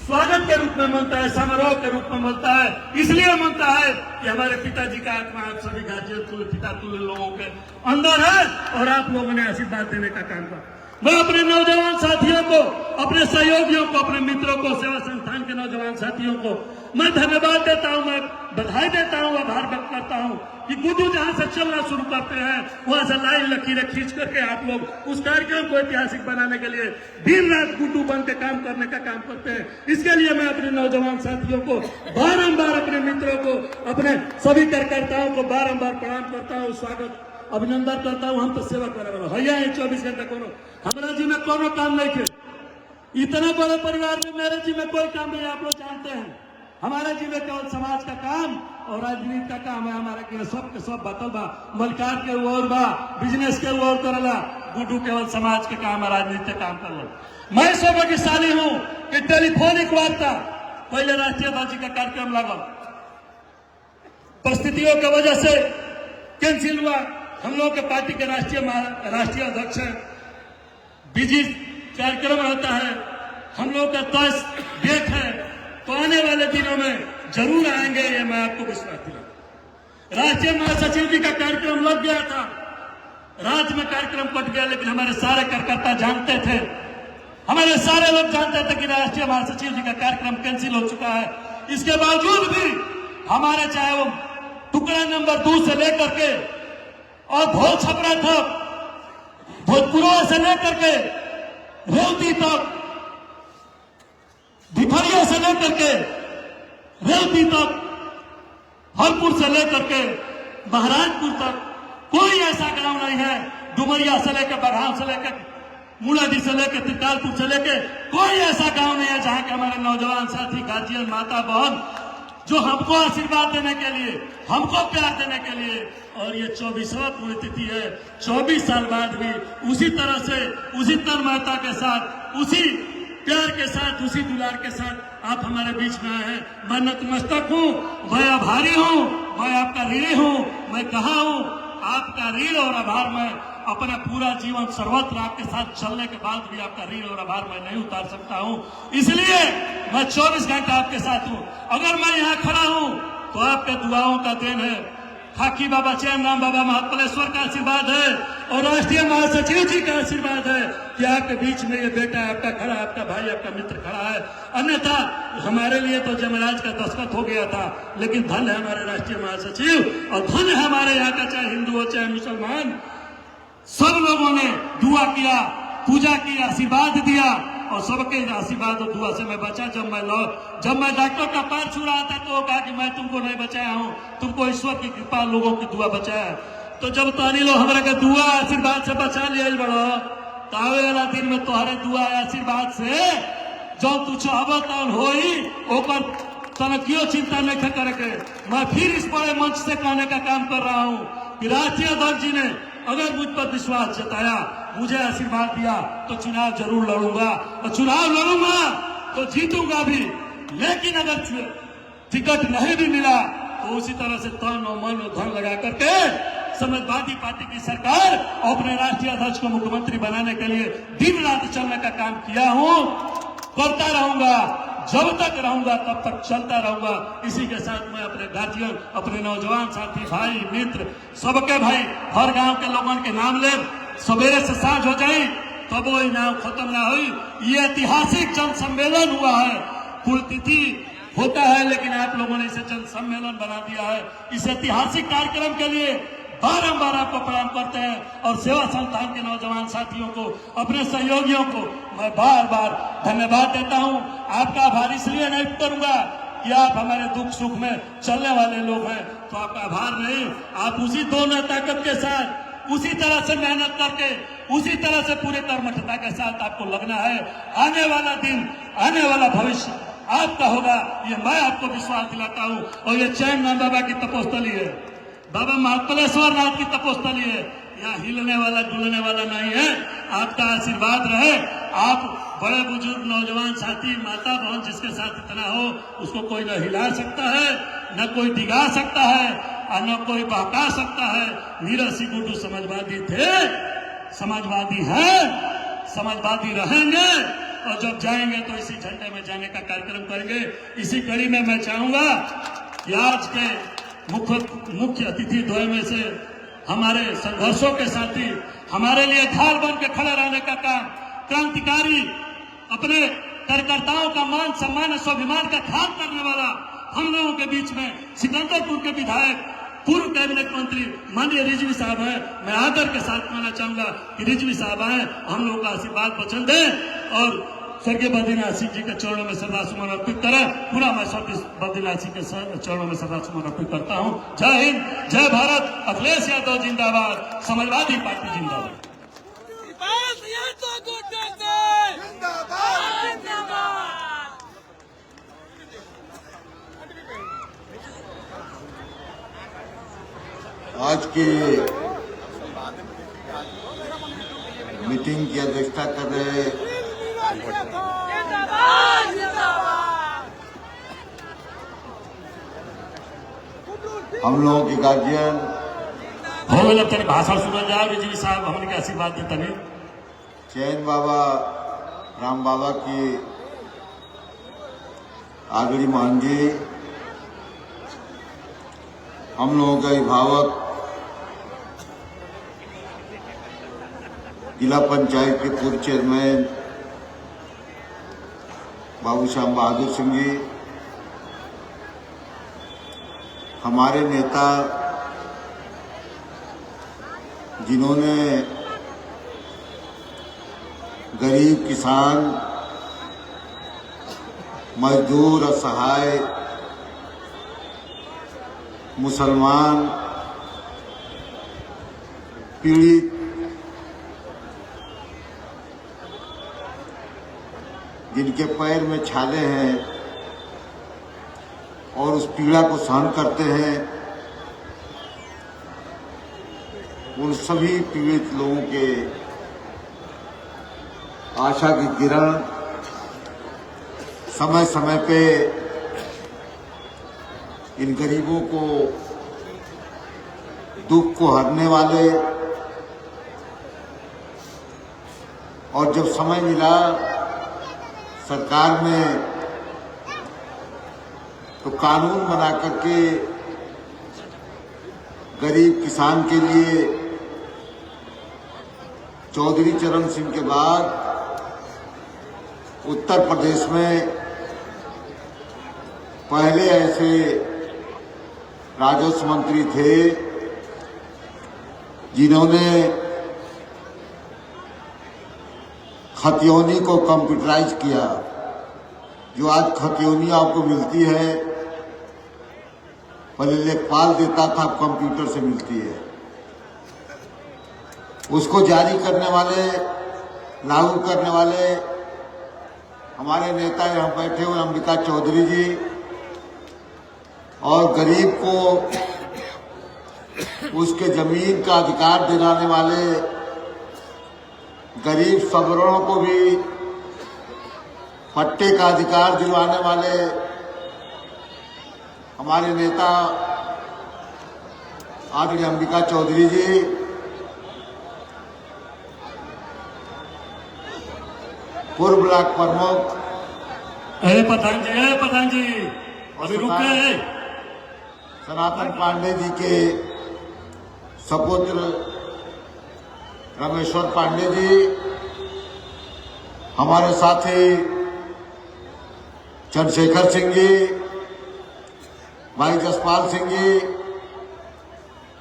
स्वागत के रूप में मनता है, समारोह के रूप में मनता है। इसलिए मनता है कि हमारे पिताजी का आत्मा आप सभी गार्जियन तुल्य पिता तुल्य लोगों के अंदर है और आप लोगों ने आशीर्वाद देने का काम किया। मैं अपने नौजवान साथियों को, अपने सहयोगियों को, अपने मित्रों को, सेवा संस्थान के नौजवान साथियों को मैं धन्यवाद देता हूं, मैं बधाई देता हूं, आभार व्यक्त करता हूं कि गुड्डू जहां से चलना शुरू करते हैं वहां से लाइन लकीरें खींच करके आप लोग उस कार्यक्रम को ऐतिहासिक बनाने के लिए दिन रात गुड्डू बन के काम करने का काम करते हैं। इसके लिए मैं अपने नौजवान साथियों को बारंबार, अपने मित्रों को, अपने सभी कार्यकर्ताओं को बारंबार प्रणाम करता हूँ, स्वागत अभिनंदन करता हूँ। हम तो सेवा करे वाला भैया 24 घंटा कोनो हमारा जी में कोनो काम नहीं थे। इतना बड़े परिवार में मेरे जी में कोई काम नहीं, आप लोग जानते हैं। हमारे जी में केवल समाज का काम और राजनीति का काम है। हमारे के सब के सब बतल बा, मलकार के और बा, बिजनेस के और करला। गुड्डू केवल समाज के काम है, राजनीति का काम करला। मैं सौभाग्यशाली हूँ कि टेलीफोनिक वार्ता पहले राष्ट्रीय अध्यक्ष जी का कार्यक्रम लगा, परिस्थितियों की वजह से कैंसिल हुआ। हम लोग के पार्टी के राष्ट्रीय अध्यक्ष है, बिजी कार्यक्रम रहता है, हम लोग का 10 डेट है, तो आने वाले दिनों में जरूर आएंगे, ये मैं आपको विश्वास दिलाता। राष्ट्रीय महासचिव जी का कार्यक्रम लग गया था, रात में कार्यक्रम कट गया, लेकिन हमारे सारे कार्यकर्ता जानते थे, हमारे सारे लोग जानते थे कि राष्ट्रीय महासचिव जी का कार्यक्रम कैंसिल हो चुका है। इसके बावजूद भी हमारे चाहे वो टुकड़ा नंबर 2 से लेकर के और भोज छपरा तक, भोजपुरा से लेकर के रेवती तक, भिखरिया से लेकर के रेवती तक, हरपुर से लेकर के महाराजपुर तक कोई ऐसा गांव नहीं है, डुमरिया से लेकर बरहाव से लेकर मुलाडी से लेकर तिरतालपुर से लेकर कोई ऐसा गांव नहीं है जहां के हमारे नौजवान साथी, गार्जियन, माता बहन जो हमको आशीर्वाद देने के लिए, हमको प्यार देने के लिए, और ये 24वां पुण्यतिथि है, 24 साल बाद भी उसी तरह से, उसी तन्मयता के साथ, उसी प्यार के साथ, उसी दुलार के साथ आप हमारे बीच में आए हैं। मैं नतमस्तक हूँ, मैं आभारी हूँ, मैं आपका ऋणी हूँ। मैं कहा हूँ आपका ऋण और आभार मैं अपना पूरा जीवन सर्वत्र आपके साथ चलने के बाद भी आपका ऋण और आभार मैं नहीं उतार सकता हूँ। इसलिए मैं 24 घंटा आपके साथ हूँ। अगर मैं यहाँ खड़ा हूँ तो आपके दुआओं का देन है, खाकी बाबा चैन राम बाबा महात्मलेश्वर का आशीर्वाद है और राष्ट्रीय महासचिव जी का आशीर्वाद है कि आपके बीच में ये बेटा आपका खड़ा, आपका भाई, आपका मित्र खड़ा है। अन्यथा हमारे लिए तो जमराज का दस्तखत हो गया था, लेकिन धन है हमारे राष्ट्रीय महासचिव और धन है हमारे यहाँ का, चाहे हिंदू हो चाहे मुसलमान, सब लोगों ने दुआ किया, पूजा की, आशीर्वाद दिया और सबके आशीर्वाद और दुआ से मैं बचा। जब मैं डॉक्टर का पैर छू रहा था तो वो कहा कि मैं तुमको नहीं बचाया हूँ, तुमको ईश्वर की कृपा, लोगों की दुआ बचाया। तो जब तानी लोग हमारे के दुआ आशीर्वाद से बचा लिया बड़ो, तो आवे वाला दिन में तुम्हारे दुआ आशीर्वाद से जो तू चाहब तौन होई ओकर तनकियो चिंता नहीं करके मैं फिर इस बड़े मंच से कहने का काम कर रहा हूँ कि राष्ट्रीय अध्यक्ष जी ने अगर मुझ पर विश्वास जताया, मुझे आशीर्वाद दिया, तो चुनाव जरूर लड़ूंगा और चुनाव लड़ूंगा तो जीतूंगा भी। लेकिन अगर टिकट नहीं भी मिला तो उसी तरह से तन और मन और धन लगा करके समाजवादी पार्टी की सरकार और अपने राष्ट्रीय अध्यक्ष को मुख्यमंत्री बनाने के लिए दिन रात चलने का काम किया हूँ, करता रहूंगा, जब तक रहूंगा तब तक चलता रहूंगा। इसी के साथ मैं अपने गार्जियन, अपने नौजवान साथी, भाई, मित्र, सबके भाई, हर गांव के लोगों के नाम ले, सवेरे से साँझ हो जाए तब वो नाम खत्म ना हुई। ये ऐतिहासिक जन सम्मेलन हुआ है, पुण्यतिथि होता है, लेकिन आप लोगों ने इसे जन सम्मेलन बना दिया है। इस ऐतिहासिक कार्यक्रम के लिए बारंबार आपको प्रणाम करते हैं और सेवा संस्थान के नौजवान साथियों को, अपने सहयोगियों को मैं बार बार धन्यवाद देता हूं। आपका आभार इसलिए नहीं करूंगा कि आप हमारे दुख सुख में चलने वाले लोग हैं, तो आपका आभार नहीं, आप उसी दोनों ताकत के साथ, उसी तरह से मेहनत करके, उसी तरह से पूरे कर्मठता के साथ आपको लगना है। आने वाला दिन, आने वाला भविष्य आपका होगा, ये मैं आपको विश्वास दिलाता हूँ। और ये चैन राम बाबा की तपोस्थली है, बाबा महात्मलेश्वर नाथ की तपोस्थली है, यहाँ हिलने वाला डुलने वाला नहीं है। आपका आशीर्वाद रहे, आप बड़े बुजुर्ग नौजवान साथी, माता बहन जिसके साथ इतना हो उसको कोई न हिला सकता है, न कोई डिगा सकता है और न कोई बहका सकता है। वीर सिंह गुड्डू समाजवादी थे, समाजवादी है, समाजवादी रहेंगे और जब जाएंगे तो इसी झंडे में जाने का कार्यक्रम करेंगे। इसी कड़ी में मैं चाहूंगा कि आज के मुख्य अतिथि द्वय में से हमारे संघर्षों के साथी, हमारे लिए ढाल बन के खड़े रहने का काम, क्रांतिकारी, अपने कार्यकर्ताओं का मान सम्मान और स्वाभिमान का ख्याल करने वाला हम लोगों के बीच में सिकंदरपुर के विधायक, पूर्व कैबिनेट मंत्री माननीय रिजवी साहब हैं। मैं आदर के साथ कहना चाहूंगा कि रिजवी साहब आए, हम लोगों का आशीर्वाद वचन दें और स्वर्गीय बद्रीनाथ सिंह जी के चरणों में श्रद्धासुमन अर्पित करें। पूरा मैं स्वर्गीय बद्रीनाथ सिंह के चरणों में श्रद्धासुमन अर्पित करता हूं। जय हिंद, जय भारत। अखिलेश यादव जिंदाबाद, समाजवादी पार्टी जिंदाबाद। आज की मीटिंग की अध्यक्षता कर रहे हम लोगों के गार्जियन हो गए, तनी भाषण सुनल जाओ। रिजवी साहब हमने के आशीर्वाद देते नहीं। चैन बाबा, राम बाबा की आगड़ी मान जी, हम लोगों का अभिभावक जिला पंचायत के पूर्व चेयरमैन बाबू श्याम बहादुर सिंह जी, हमारे नेता जिन्होंने गरीब, किसान, मजदूर, असहाय, मुसलमान, पीड़ित, जिनके पैर में छाले हैं और उस पीड़ा को सहन करते हैं, उन सभी पीड़ित लोगों के आशा की किरण समय समय पे इन गरीबों को दुख को हरने वाले, और जब समय मिला सरकार में तो कानून बना करके गरीब किसान के लिए चौधरी चरण सिंह के बाद उत्तर प्रदेश में पहले ऐसे राजस्व मंत्री थे जिन्होंने खतियोनी को कंप्यूटराइज किया। जो आज खतियोनी आपको मिलती है, पहले लेखपाल देता था, अब कंप्यूटर से मिलती है। उसको जारी करने वाले, लागू करने वाले हमारे नेता यहाँ बैठे हुए अंबिका चौधरी जी, और गरीब को उसके जमीन का अधिकार दिलाने वाले, गरीब सवर्णों को भी पट्टे का अधिकार दिलवाने वाले हमारे नेता आदरणीय अंबिका चौधरी जी, पूर्व ब्लॉक प्रमुख पठान जी अभी रुक गए। सनातन पांडे जी के सपुत्र रमेश्वर पांडे जी, हमारे साथी चंद्रशेखर सिंह जी, भाई जसपाल सिंह जी,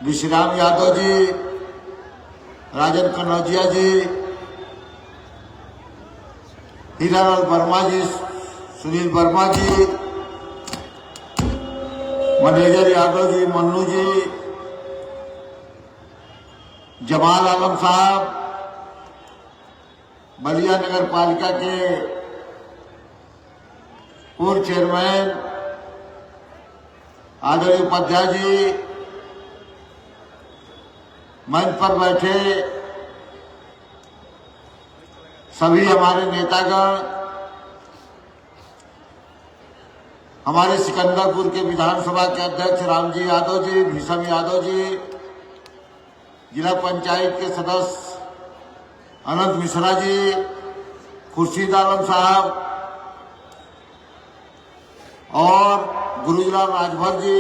विश्राम यादव जी, राजन कन्नौजिया जी, हीरालाल वर्मा जी, सुनील वर्मा जी, मैनेजर यादव जी, मन्नू जी, जमाल आलम साहब, बलिया नगर पालिका के पूर्व चेयरमैन आदरणीय उपाध्याय जी, मंच पर बैठे सभी हमारे नेतागण, हमारे सिकंदरपुर के विधानसभा के अध्यक्ष रामजी यादव जी, भीषम यादव जी, जिला पंचायत के सदस्य अनंत मिश्रा जी, खुर्शीद आलम साहब और गुरुजलाल राजभर जी,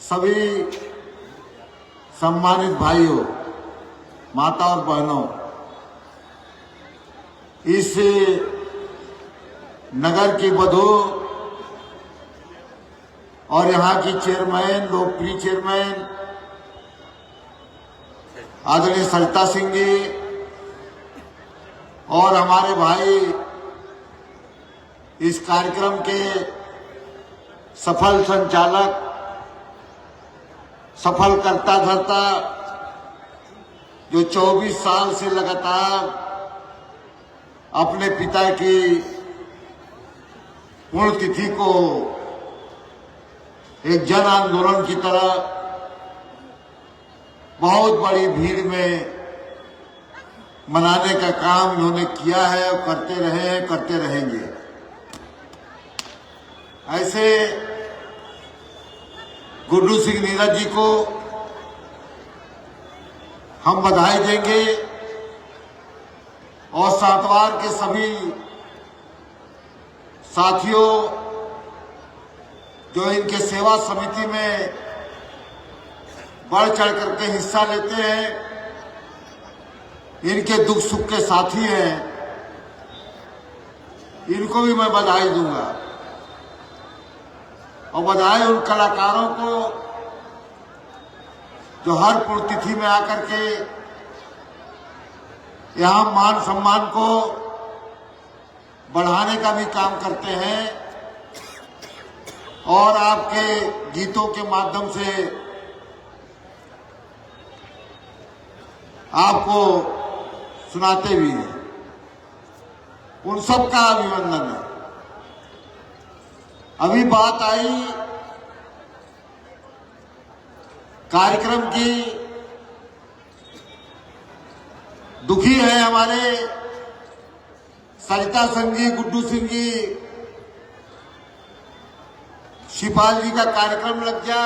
सभी सम्मानित भाइयों, माता और बहनों, इस नगर की वधू और यहाँ की चेयरमैन, लोकप्रिय चेयरमैन आदरणीय सरिता सिंह जी और हमारे भाई इस कार्यक्रम के सफल संचालक, सफल करता धरता, जो 24 साल से लगातार अपने पिता की पुण्यतिथि को एक जन आंदोलन की तरह बहुत बड़ी भीड़ में मनाने का काम इन्होंने किया है और करते रहे हैं, करते रहेंगे। ऐसे गुड्डू सिंह नीरज जी को हम बधाई देंगे और सातवार के सभी साथियों जो इनके सेवा समिति में बढ़ चढ़ करके हिस्सा लेते हैं, इनके दुख सुख के साथी हैं, इनको भी मैं बधाई दूंगा। और बधाई उन कलाकारों को जो हर पुण्यतिथि में आकर के यहाँ मान सम्मान को बढ़ाने का भी काम करते हैं और आपके गीतों के माध्यम से आपको सुनाते भी हैं। उन सब का अभिनंदन है। अभी बात आई कार्यक्रम की, दुखी है हमारे सरिता सिंह जी, गुड्डू सिंह जी, शिवपाल जी का कार्यक्रम लग गया,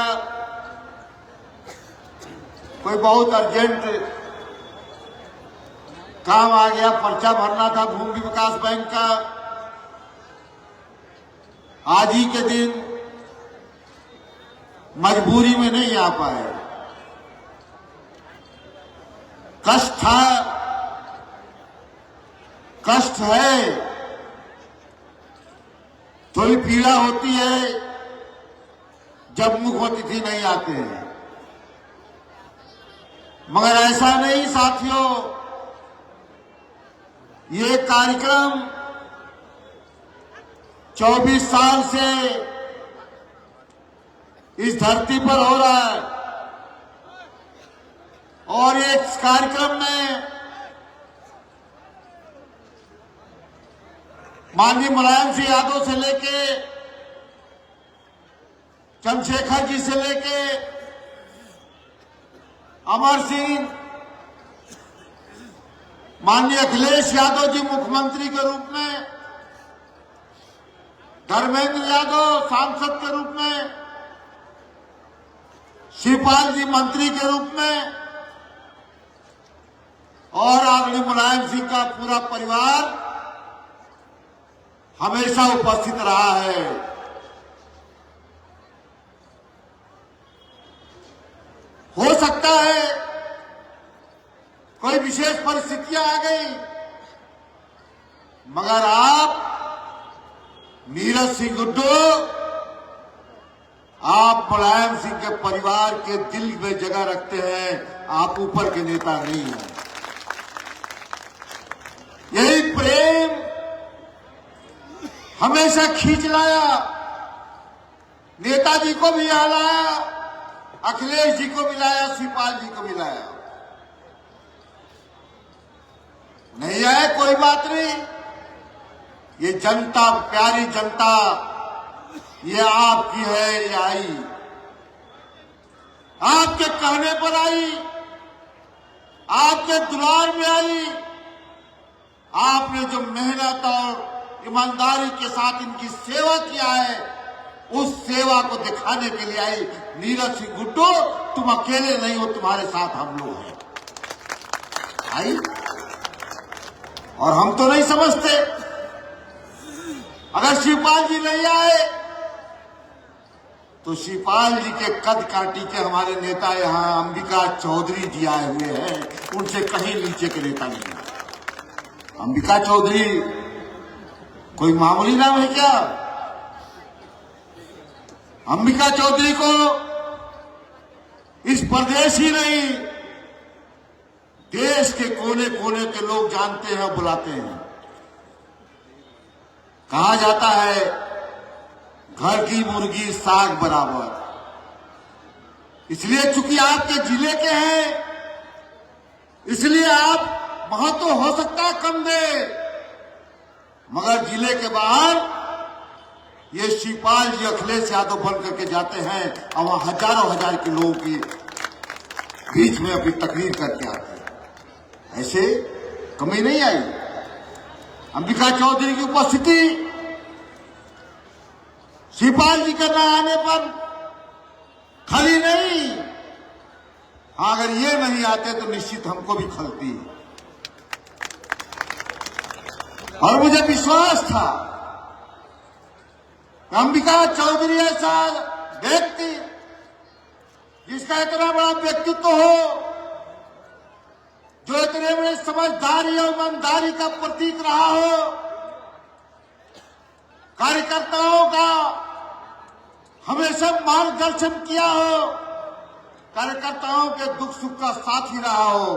कोई बहुत अर्जेंट काम आ गया, पर्चा भरना था भूमि विकास बैंक का, आज ही के दिन मजबूरी में नहीं आ पाए। कष्ट था, कष्ट है, थोड़ी पीड़ा होती है जब मुख अतिथि नहीं आते हैं, मगर ऐसा नहीं साथियों, ये कार्यक्रम 24 साल से इस धरती पर हो रहा है और इस कार्यक्रम में माननीय मुलायम सिंह यादव से लेके चंद्रशेखर जी से लेके अमर सिंह, माननीय अखिलेश यादव जी मुख्यमंत्री के रूप में, धर्मेंद्र यादव सांसद के रूप में, शिवपाल जी मंत्री के रूप में और आदरणीय मुलायम सिंह का पूरा परिवार हमेशा उपस्थित रहा है। हो सकता है कोई विशेष परिस्थितियां आ गई, मगर आप नीरज सिंह गुड्डू, आप मुलायम सिंह के परिवार के दिल में जगह रखते हैं, आप ऊपर के नेता नहीं हैं। यही प्रेम हमेशा खींच लाया, नेताजी को भी यहाँ लाया, अखिलेश जी को मिलाया, शिवपाल जी को मिलाया। नहीं आए कोई बात नहीं, ये जनता, प्यारी जनता, ये आपकी है, ये आई, आपके कहने पर आई, आपके दुलार में आई, आपने जो मेहनत और ईमानदारी के साथ इनकी सेवा किया है, उस सेवा को दिखाने के लिए आई। नीरज सिंह गुड्डू, तुम अकेले नहीं हो, तुम्हारे साथ हम लोग हैं। आई और हम तो नहीं समझते, अगर शिवपाल जी नहीं आए तो शिवपाल जी के कद काटी के हमारे नेता यहां अंबिका चौधरी जी आए हुए हैं, उनसे कहीं नीचे के नेता नहीं है। अंबिका चौधरी कोई मामूली नाम है क्या? अंबिका चौधरी को इस प्रदेश ही नहीं, देश के कोने कोने के लोग जानते हैं, बुलाते हैं। कहा जाता है घर की मुर्गी साग बराबर, इसलिए चूंकि आपके जिले के हैं, इसलिए आप महत्व हो सकता है कम दे, मगर जिले के बाहर ये शिवपाल जी अखिलेश यादव बन करके जाते हैं और वहां हजारों हजार के लोगों की बीच में अपनी तकरीर करके आते हैं। ऐसे कमी नहीं आई। अंबिका चौधरी की उपस्थिति शिवपाल जी के न आने पर खली नहीं, अगर ये नहीं आते तो निश्चित हमको भी खलती। और मुझे विश्वास था अंबिका चौधरी ऐसा व्यक्ति जिसका इतना बड़ा व्यक्तित्व हो, जो इतने बड़े समझदारी और ईमानदारी का प्रतीक रहा हो, कार्यकर्ताओं का हमेशा मार्गदर्शन किया हो, कार्यकर्ताओं के दुख सुख का साथी रहा हो,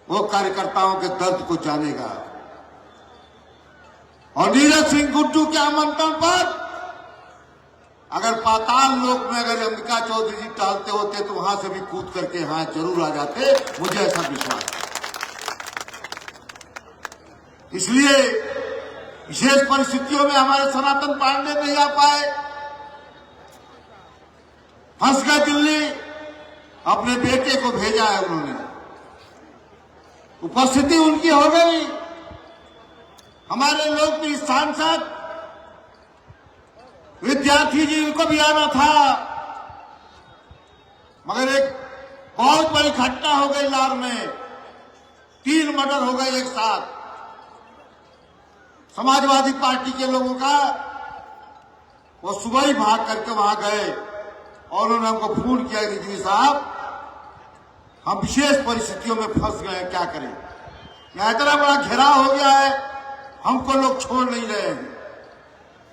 वो कार्यकर्ताओं के दर्द को जानेगा। और नीरज सिंह गुड्डू के आमंत्रण पर अगर पाताल लोक में अगर अंबिका चौधरी जी टहलते होते तो वहां से भी कूद करके यहां जरूर आ जाते, मुझे ऐसा विश्वास है। इसलिए विशेष परिस्थितियों में हमारे सनातन पांडे नहीं आ पाए, फंस गए दिल्ली, अपने बेटे को भेजा है उन्होंने, उपस्थिति उनकी हो गई। हमारे लोकप्रिय सांसद विद्यार्थी जी को भी आना था, मगर एक बहुत बड़ी घटना हो गई लार में, 3 मर्डर हो गए एक साथ समाजवादी पार्टी के लोगों का। वो सुबह ही भाग करके वहां गए और उन्होंने हमको फोन किया कि जी साहब हम विशेष परिस्थितियों में फंस गए, क्या करें, यहां इतना बड़ा घेराव हो गया है, हमको लोग छोड़ नहीं रहे हैं।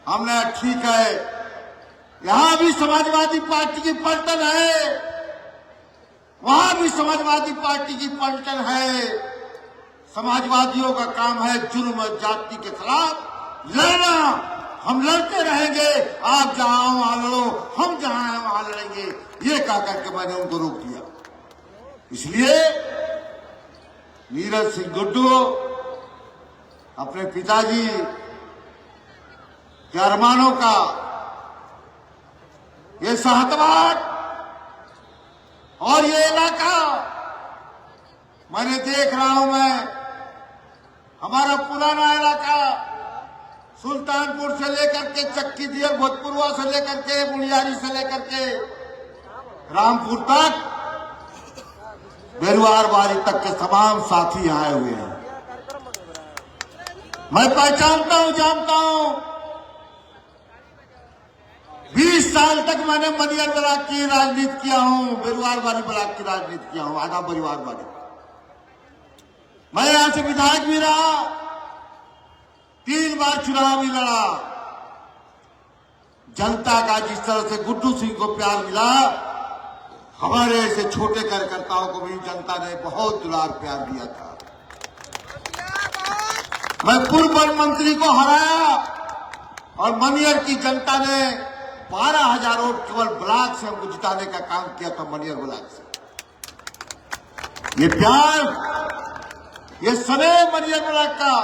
हमने ठीक है, यहां भी समाजवादी पार्टी की पलटन है, वहां भी समाजवादी पार्टी की पलटन है। समाजवादियों का काम है जुर्म और जाति के खिलाफ लड़ना, हम लड़ते रहेंगे, आप जहां वहां लड़ो, हम जहां हैं वहां लड़ेंगे, ये कह करके मैंने उनको रोक दिया। इसलिए नीरज सिंह गुड्डू अपने पिताजी के अरमानों का ये सहतवाट और ये इलाका मैंने देख रहा हूं, मैं हमारा पुराना इलाका सुल्तानपुर से लेकर के चक्की दिया, भोजपुरवा से लेकर के बुनियारी से लेकर के रामपुर तक, बेरुआर बारी तक के तमाम साथी आए हुए हैं। मैं पहचानता हूं, जानता हूं। 20 साल तक मैंने मनियर ब्लॉक की राजनीति किया हूं, बेरुआर बारी ब्लॉक की राजनीति किया हूं, आधा परिवार वाले। मैं यहां से विधायक भी रहा, 3 बार चुनाव भी लड़ा। जनता का जिस तरह से गुड्डू सिंह को प्यार मिला, हमारे ऐसे छोटे कार्यकर्ताओं को भी जनता ने बहुत दुलार प्यार दिया था। मैं पूर्व वन मंत्री को हराया और मनियर की जनता ने 12,000 वोट केवल ब्लॉक से हमको जिताने का काम किया था, मनियर ब्लॉक से। ये प्यार, ये समय मनियर ब्लॉक का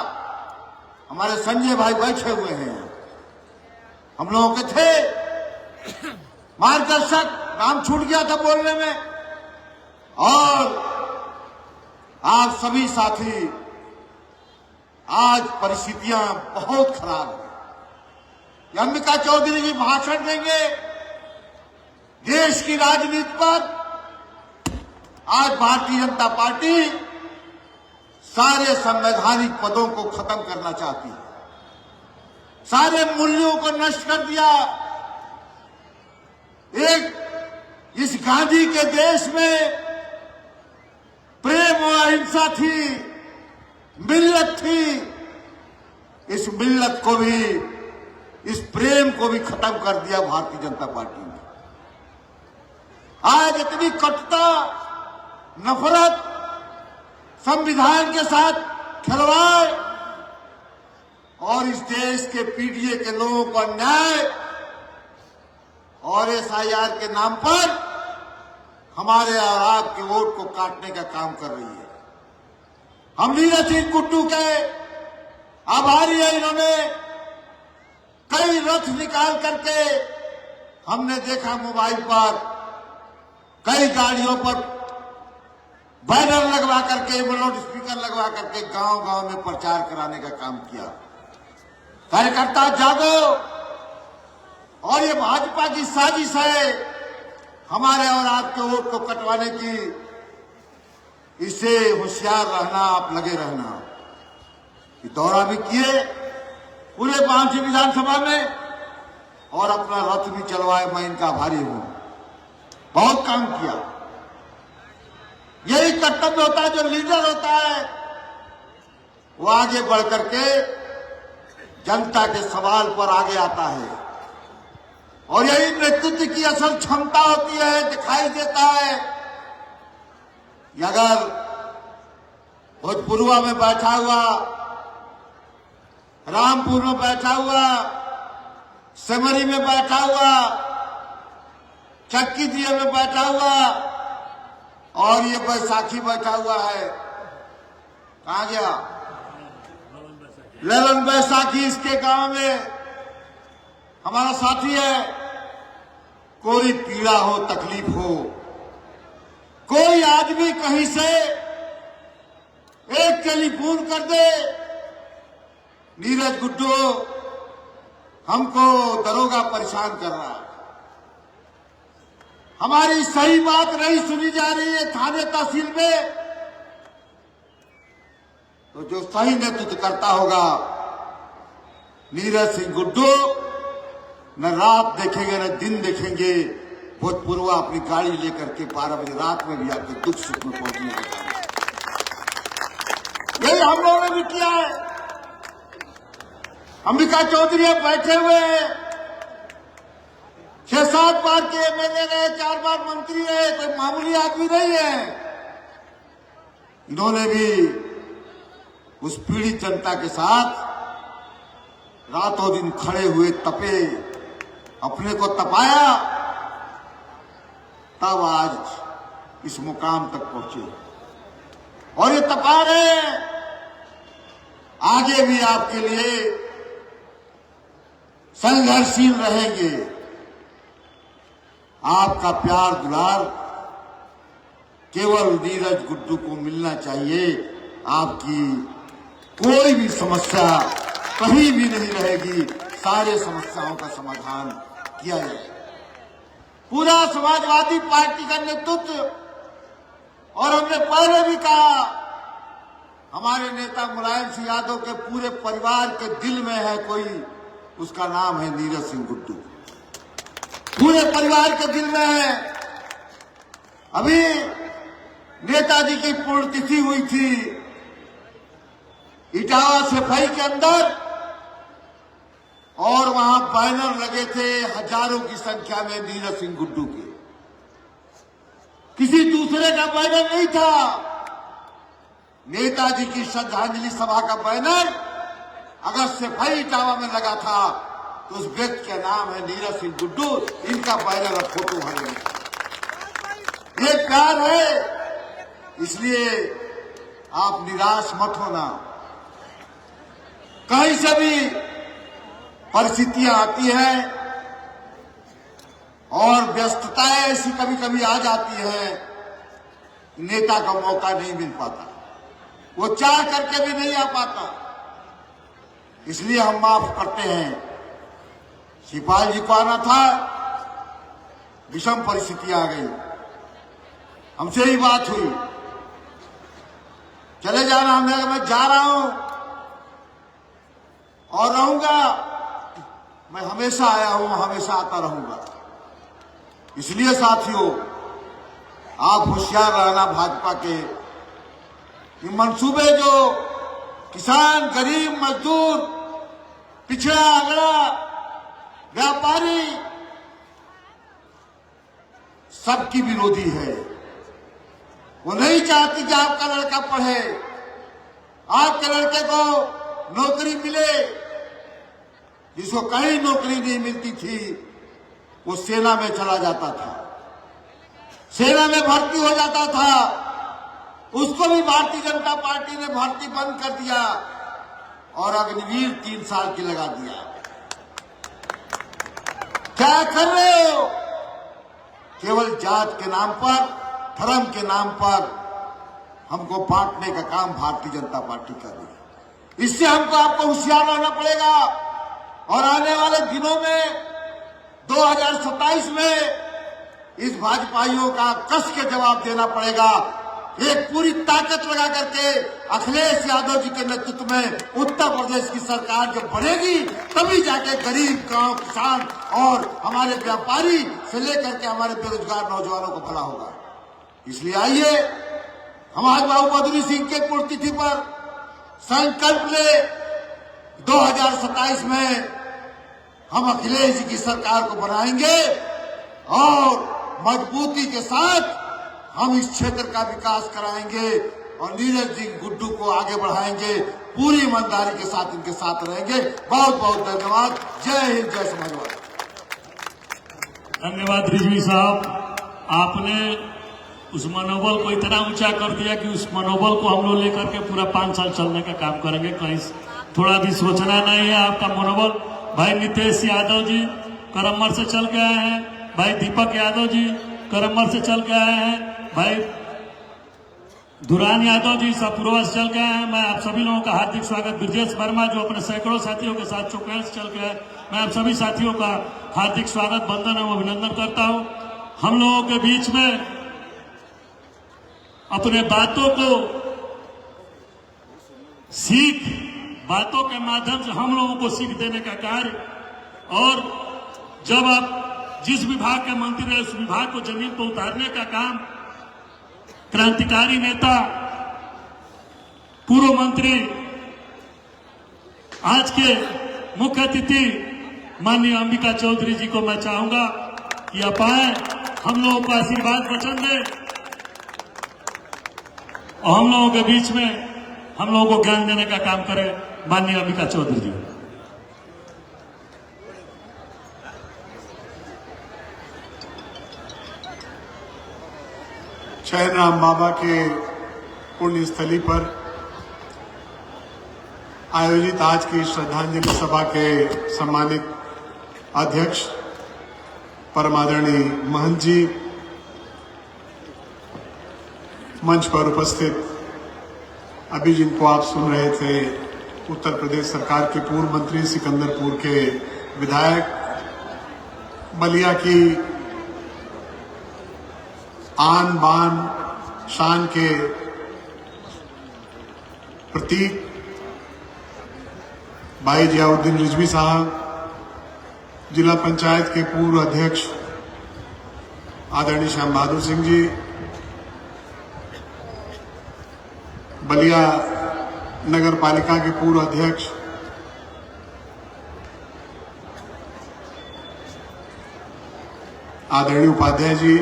हमारे संजय भाई बैठे हुए हैं, हम लोगों के थे मार्गदर्शक, नाम छूट गया था बोलने में। और आप सभी साथी, आज परिस्थितियां बहुत खराब है। अंबिका चौधरी जी भाषण देंगे देश की राजनीति पर। आज भारतीय जनता पार्टी सारे संवैधानिक पदों को खत्म करना चाहती है, सारे मूल्यों को नष्ट कर दिया। एक इस गांधी के देश में प्रेम और अहिंसा थी, मिल्लत थी। इस मिल्लत को भी, इस प्रेम को भी खत्म कर दिया भारतीय जनता पार्टी ने। आज इतनी कटुता, नफरत, संविधान के साथ खिलवाड़ और इस देश के पीडीए के लोगों को अन्याय और एसआईआर के नाम पर हमारे और आपके वोट को काटने का काम कर रही है। हम नीरज सिंह गुड्डू के आभारी है। इन्होंने कई रथ निकाल करके, हमने देखा मोबाइल पर, कई गाड़ियों पर बैनर लगवा करके, लाउड स्पीकर लगवा करके गांव गांव में प्रचार कराने का काम किया। कार्यकर्ता जागो, और ये भाजपा की साजिश है हमारे और आपके वोट को कटवाने की। इससे होशियार रहना, आप लगे रहना। ये दौरा भी किए पूरे 5 विधानसभा में और अपना रथ भी चलवाए। मैं इनका आभारी हूं, बहुत काम किया। यही कर्तव्य होता है, जो लीडर होता है वो आगे बढ़ करके जनता के सवाल पर आगे आता है, और यही नेतृत्व की असल क्षमता होती है। दिखाई देता है कि अगर भोजपुरवा में बैठा हुआ, रामपुर में बैठा हुआ, सेमरी में बैठा हुआ, चक्की दिए में बैठा हुआ, और ये बैसाखी बैठा हुआ है, कहां गया ललन बैसाखी, इसके गांव में हमारा साथी है। कोई पीड़ा हो, तकलीफ हो, कोई आदमी कहीं से एक टेलीफोन कर दे, नीरज गुड्डू हमको दरोगा परेशान कर रहा है, हमारी सही बात नहीं सुनी जा रही है थाने तहसील में, तो जो सही नेतृत्व करता होगा नीरज सिंह गुड्डू, न रात देखेंगे न दिन देखेंगे, भूतपूर्व अपनी गाड़ी लेकर के 12 बजे रात में भी आपके दुख सुख में पहुंचने का काम। यही हम लोगों ने भी किया है। अंबिका चौधरी अब बैठे हुए हैं, 6-7 बार के एमएलए रहे, 4 बार मंत्री रहे, कोई मामूली आदमी नहीं है। इन्होंने भी उस पीड़ित जनता के साथ रातों दिन खड़े हुए, तपे, अपने को तपाया, तब आज इस मुकाम तक पहुंचे। और ये तपा रहे हैं, आगे भी आपके लिए संघर्षशील रहेंगे। आपका प्यार दुलार केवल नीरज गुड्डू को मिलना चाहिए। आपकी कोई भी समस्या कहीं भी नहीं रहेगी, सारे समस्याओं का समाधान किया जाए। पूरा समाजवादी पार्टी का नेतृत्व, और हमने पहले भी कहा, हमारे नेता मुलायम सिंह यादव के पूरे परिवार के दिल में है कोई, उसका नाम है नीरज सिंह गुड्डू। पूरे परिवार के दिल में है। अभी नेताजी की पुण्यतिथि हुई थी इटावा सफाई के अंदर, और वहां बैनर लगे थे हजारों की संख्या में नीरज सिंह गुड्डू के। किसी दूसरे का बैनर नहीं था। नेताजी की श्रद्धांजलि सभा का बैनर अगर सफाई इटावा में लगा था तो उस व्यक्ति का नाम है नीरज सिंह गुड्डू। इनका बैनर और फोटो वहां लगे। ये प्यार है, इसलिए आप निराश मत होना। कहीं से भी परिस्थितियां आती हैं और व्यस्तताएं ऐसी कभी कभी आ जाती है, नेता का मौका नहीं मिल पाता, वो चाह करके भी नहीं आ पाता। इसलिए हम माफ करते हैं। शिवपाल जी को आना था, विषम परिस्थिति आ गई, हमसे ही बात हुई, चले जाना। हमने कहा मैं जा रहा हूं और रहूंगा, मैं हमेशा आया हूं, हमेशा आता रहूंगा। इसलिए साथियों, आप होशियार रहना भाजपा के ये मंसूबे जो किसान, गरीब, मजदूर, पिछड़ा, अगड़ा, व्यापारी सबकी विरोधी है। वो नहीं चाहती कि आपका लड़का पढ़े, आपके लड़के को नौकरी मिले। जिसको कहीं नौकरी नहीं मिलती थी वो सेना में चला जाता था, सेना में भर्ती हो जाता था। उसको भी भारतीय जनता पार्टी ने भर्ती बंद कर दिया और अग्निवीर 3 साल की लगा दिया। क्या कर रहे हो? केवल जात के नाम पर, धर्म के नाम पर हमको बांटने का काम भारतीय जनता पार्टी कर रही है। इससे हमको आपको होशियार रहना पड़ेगा और आने वाले दिनों में 2027 में इस भाजपाइयों का कस के जवाब देना पड़ेगा। एक पूरी ताकत लगा करके अखिलेश यादव जी के नेतृत्व में उत्तर प्रदेश की सरकार जब बढ़ेगी तभी जाके गरीब, गांव, किसान और हमारे व्यापारी से लेकर के हमारे बेरोजगार नौजवानों को भला होगा। इसलिए आइए हम आज बाबू बद्री सिंह के पुण्यतिथि पर संकल्प ले, 2027 में हम अखिलेश जी की सरकार को बनाएंगे और मजबूती के साथ हम इस क्षेत्र का विकास कराएंगे और नीरज जी गुड्डू को आगे बढ़ाएंगे। पूरी ईमानदारी के साथ इनके साथ रहेंगे। बहुत बहुत धन्यवाद। जय हिंद, जय समाजवादी। धन्यवाद रिजवी साहब, आपने उस मनोबल को इतना ऊंचा कर दिया कि उस मनोबल को हम लोग लेकर के पूरा 5 साल चलने का काम करेंगे। कहीं थोड़ा भी सोचना नहीं है। आपका मनोबल, भाई नितेश यादव जी करमर से चल के आए हैं, भाई दीपक यादव जी करमर से चल के आए हैं, भाई दुरान यादव जी सपुरवा से चल के आए हैं। मैं आप सभी लोगों का हार्दिक स्वागत। ब्रजेश वर्मा जो अपने सैकड़ों साथियों के साथ चौपाल से चल के आए, मैं आप सभी साथियों का हार्दिक स्वागत, वंदन एवं अभिनंदन करता हूं। हम लोगों के बीच में अपने बातों को सीख, बातों के माध्यम से हम लोगों को सीख देने का कार्य, और जब आप जिस विभाग के मंत्री रहे उस विभाग को जमीन पर उतारने का काम क्रांतिकारी नेता, पूर्व मंत्री, आज के मुख्य अतिथि माननीय अंबिका चौधरी जी को मैं चाहूंगा कि आप आए, हम लोगों को आशीर्वाद वचन दें और हम लोगों के बीच में हम लोगों को ज्ञान देने का काम करें। माननीय अंबिका चौधरी जी। शहनाम बाबा के पुण्य स्थली पर आयोजित आज की श्रद्धांजलि सभा के सम्मानित अध्यक्ष परम आदरणीय महंत जी, मंच पर उपस्थित अभी जिनको आप सुन रहे थे, उत्तर प्रदेश सरकार के पूर्व मंत्री, सिकंदरपुर के विधायक, बलिया की आन बान शान के प्रतीक भाई जियाउद्दीन रिजवी साहब, जिला पंचायत के पूर्व अध्यक्ष आदरणीय श्याम बहादुर सिंह जी, बलिया नगर पालिका के पूर्व अध्यक्ष आदरणीय उपाध्याय जी,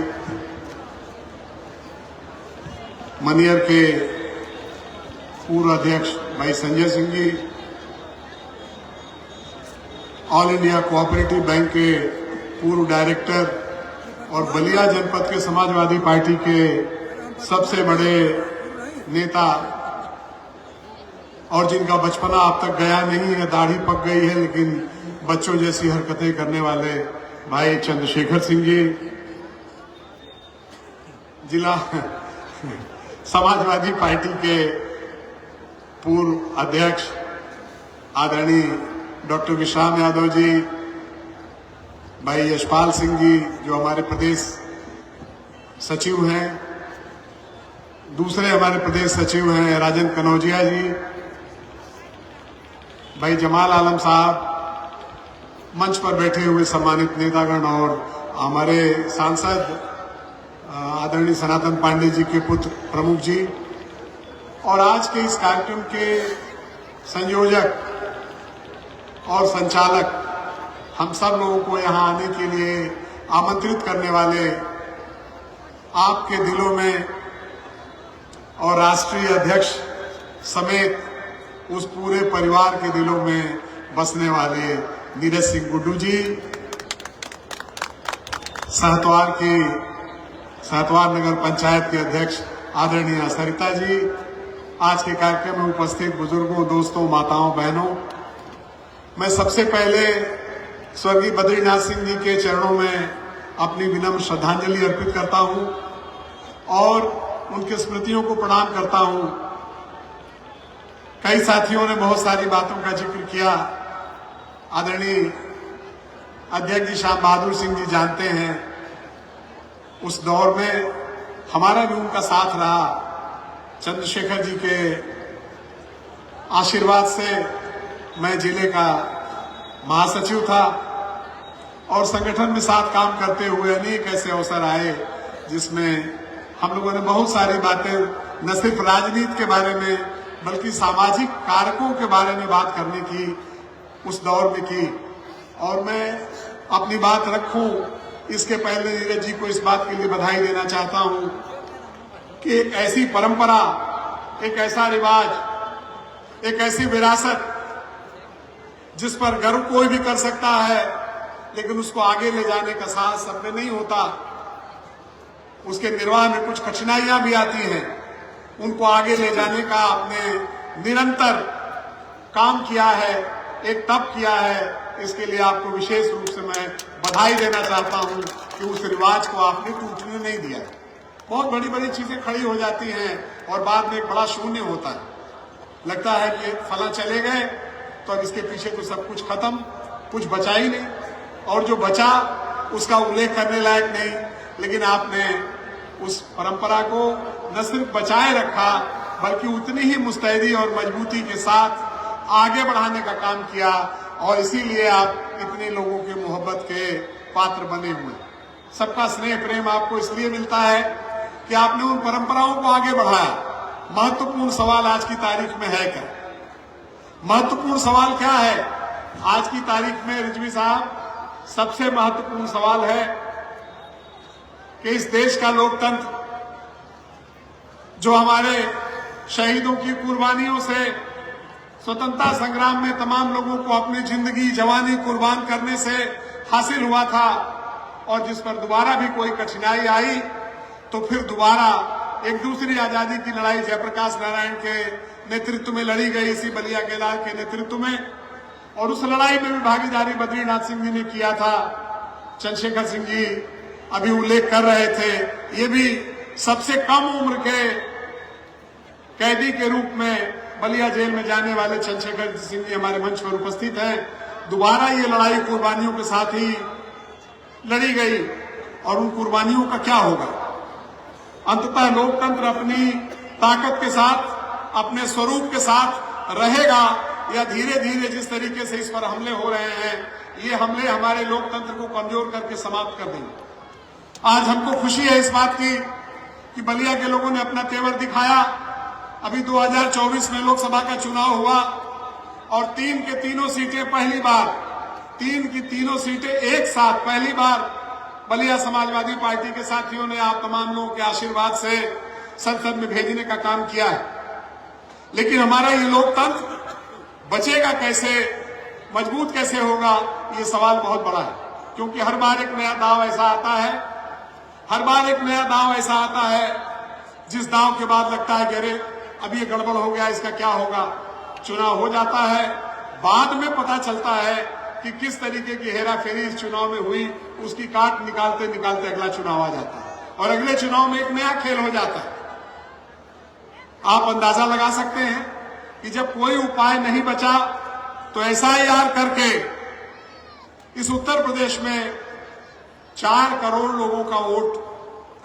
मनियर के पूर्व अध्यक्ष भाई Sanjay Singh ji, all India cooperative bank के पूर्व डायरेक्टर और बलिया जनपद के समाजवादी पार्टी के सबसे बड़े नेता और जिनका बचपना अब तक गया नहीं है, दाढ़ी पक गई है लेकिन बच्चों जैसी हरकतें करने वाले भाई चंद्रशेखर सिंह जी, जिला समाजवादी पार्टी के पूर्व अध्यक्ष आदरणीय डॉक्टर विश्राम यादव जी, भाई यशपाल सिंह जी जो हमारे प्रदेश सचिव हैं, दूसरे हमारे प्रदेश सचिव हैं राजन कनौजिया जी, भाई जमाल आलम साहब, मंच पर बैठे हुए सम्मानित नेतागण और हमारे सांसद आदरणीय सनातन पांडे जी के पुत्र प्रमुख जी, और आज के इस कार्यक्रम के संयोजक और संचालक, हम सब लोगों को यहाँ आने के लिए आमंत्रित करने वाले, आपके दिलों में और राष्ट्रीय अध्यक्ष समेत उस पूरे परिवार के दिलों में बसने वाले नीरज सिंह गुड्डू जी, सहतवार नगर पंचायत के अध्यक्ष आदरणीय सरिता जी, आज के कार्यक्रम में उपस्थित बुजुर्गों, दोस्तों, माताओं, बहनों, मैं सबसे पहले स्वर्गीय बद्रीनाथ सिंह जी के चरणों में अपनी विनम्र श्रद्धांजलि अर्पित करता हूं और उनके स्मृतियों को प्रणाम करता हूं। कई साथियों ने बहुत सारी बातों का जिक्र किया। आदरणीय अध्यक्ष जी श्याम बहादुर सिंह जी जानते हैं, उस दौर में हमारा भी उनका साथ रहा। चंद्रशेखर जी के आशीर्वाद से मैं जिले का महासचिव था और संगठन में साथ काम करते हुए अनेक ऐसे अवसर आए जिसमें हम लोगों ने बहुत सारी बातें न सिर्फ राजनीति के बारे में बल्कि सामाजिक कारकों के बारे में बात करने की उस दौर में की। और मैं अपनी बात रखूं इसके पहले नीरज जी को इस बात के लिए बधाई देना चाहता हूं कि एक ऐसी परंपरा, एक ऐसा रिवाज, एक ऐसी विरासत जिस पर गर्व कोई भी कर सकता है, लेकिन उसको आगे ले जाने का साहस सब में नहीं होता। उसके निर्वाह में कुछ कठिनाइयां भी आती हैं। उनको आगे ले जाने का आपने निरंतर काम किया है, एक तप किया है। इसके लिए आपको विशेष रूप से मैं बधाई देना चाहता हूं कि उस रिवाज को आपने टूटने नहीं दिया। बहुत बड़ी बड़ी चीजें खड़ी हो जाती हैं और बाद में एक बड़ा शून्य होता है। लगता है कि फला चले गए तो अब इसके पीछे तो सब कुछ खत्म, कुछ बचा ही नहीं, और जो बचा उसका उल्लेख करने लायक नहीं। लेकिन आपने उस परंपरा को न सिर्फ बचाए रखा बल्कि उतनी ही मुस्तैदी और मजबूती के साथ आगे बढ़ाने का काम किया, और इसीलिए आप इतने लोगों के मोहब्बत के पात्र बने हुए। सबका स्नेह प्रेम आपको इसलिए मिलता है कि आपने उन परंपराओं को आगे बढ़ाया। महत्वपूर्ण सवाल आज की तारीख में है क्या? महत्वपूर्ण सवाल क्या है आज की तारीख में रिजवी साहब? सबसे महत्वपूर्ण सवाल है कि इस देश का लोकतंत्र जो हमारे शहीदों की कुर्बानियों से स्वतंत्रता संग्राम में तमाम लोगों को अपनी जिंदगी जवानी कुर्बान करने से हासिल हुआ था, और जिस पर दोबारा भी कोई कठिनाई आई तो फिर दोबारा एक दूसरी आजादी की लड़ाई जयप्रकाश नारायण के नेतृत्व में लड़ी गई, इसी बलिया केदार के नेतृत्व में। और उस लड़ाई में भी भागीदारी बद्रीनाथ सिंह जी ने किया था। चंद्रशेखर सिंह जी अभी उल्लेख कर रहे थे, ये भी सबसे कम उम्र के कैदी के रूप में बलिया जेल में जाने वाले चंद्रशेखर सिंह जी हमारे मंच पर उपस्थित हैं। दोबारा ये लड़ाई कुर्बानियों के साथ ही लड़ी गई, और उन कुर्बानियों का क्या होगा? अंततः लोकतंत्र अपनी ताकत के साथ, अपने स्वरूप के साथ रहेगा, या धीरे धीरे जिस तरीके से इस पर हमले हो रहे हैं, ये हमले हमारे लोकतंत्र को कमजोर करके समाप्त कर देंगे। आज हमको खुशी है इस बात की कि बलिया के लोगों ने अपना तेवर दिखाया। अभी 2024 में लोकसभा का चुनाव हुआ और 3 की तीनों सीटें पहली बार, 3 की तीनों सीटें एक साथ पहली बार बलिया समाजवादी पार्टी के साथियों ने आप तमाम लोगों के आशीर्वाद से संसद में भेजने का काम किया है। लेकिन हमारा ये लोकतंत्र बचेगा कैसे, मजबूत कैसे होगा, ये सवाल बहुत बड़ा है। क्योंकि हर बार एक नया दांव ऐसा आता है, हर बार एक नया दांव ऐसा आता है जिस दांव के बाद लगता है कि अरे अब ये गड़बड़ हो गया, इसका क्या होगा। चुनाव हो जाता है, बाद में पता चलता है कि किस तरीके की हेराफेरी इस चुनाव में हुई। उसकी काट निकालते निकालते अगला चुनाव आ जाता है और अगले चुनाव में एक नया खेल हो जाता है। आप अंदाजा लगा सकते हैं कि जब कोई उपाय नहीं बचा तो SIR करके इस उत्तर प्रदेश में 4 करोड़ लोगों का वोट